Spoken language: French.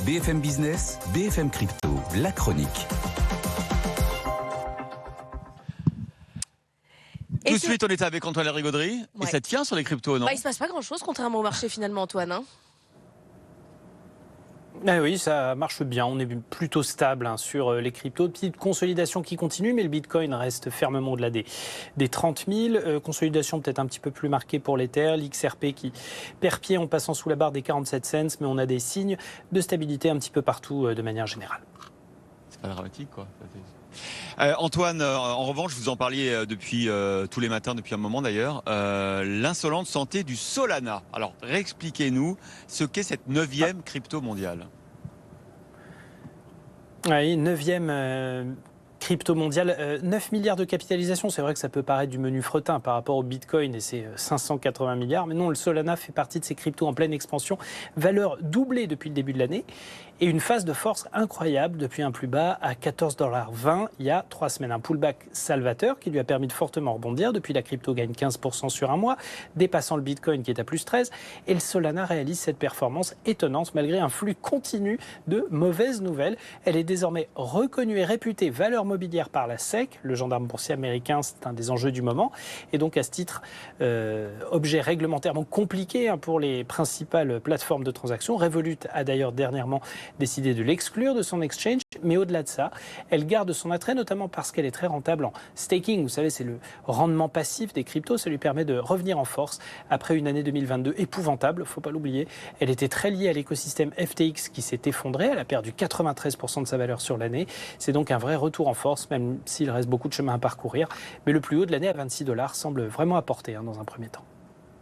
BFM Business, BFM Crypto, la chronique. Tout de suite, on était avec Antoine Larigauderie. Ouais. Et ça tient sur les cryptos, non? Il se passe pas grand-chose contrairement au marché finalement, Antoine. Oui, ça marche bien. On est plutôt stable sur les cryptos. Petite consolidation qui continue, mais le Bitcoin reste fermement au-delà des 30 000. Consolidation peut-être un petit peu plus marquée pour l'Ether. L'XRP qui perd pied en passant sous la barre des 47 cents, mais on a des signes de stabilité un petit peu partout de manière générale. C'est pas dramatique, quoi. Antoine, en revanche, vous en parliez depuis tous les matins, depuis un moment d'ailleurs, l'insolente santé du Solana. Alors, réexpliquez-nous ce qu'est cette 9e crypto mondiale. Oui, 9e crypto mondiale, 9 milliards de capitalisation. C'est vrai que ça peut paraître du menu fretin par rapport au Bitcoin et ses 580 milliards. Mais non, le Solana fait partie de ces cryptos en pleine expansion. Valeur doublée depuis le début de l'année. Et une phase de force incroyable depuis un plus bas à 14,20 $ il y a 3 semaines. Un pullback salvateur qui lui a permis de fortement rebondir. Depuis, la crypto gagne 15% sur un mois, dépassant le Bitcoin qui est à plus 13. Et le Solana réalise cette performance étonnante malgré un flux continu de mauvaises nouvelles. Elle est désormais reconnue et réputée valeur mobilière par la SEC. Le gendarme boursier américain, c'est un des enjeux du moment. Et donc, à ce titre, objet réglementairement compliqué pour les principales plateformes de transactions. Revolut a d'ailleurs dernièrement décidé de l'exclure de son exchange, mais au-delà de ça, elle garde son attrait, notamment parce qu'elle est très rentable en staking. Vous savez, c'est le rendement passif des cryptos, ça lui permet de revenir en force après une année 2022 épouvantable, faut pas l'oublier. Elle était très liée à l'écosystème FTX qui s'est effondré, elle a perdu 93% de sa valeur sur l'année. C'est donc un vrai retour en force, même s'il reste beaucoup de chemin à parcourir. Mais le plus haut de l'année à 26 $ semble vraiment apporter dans un premier temps.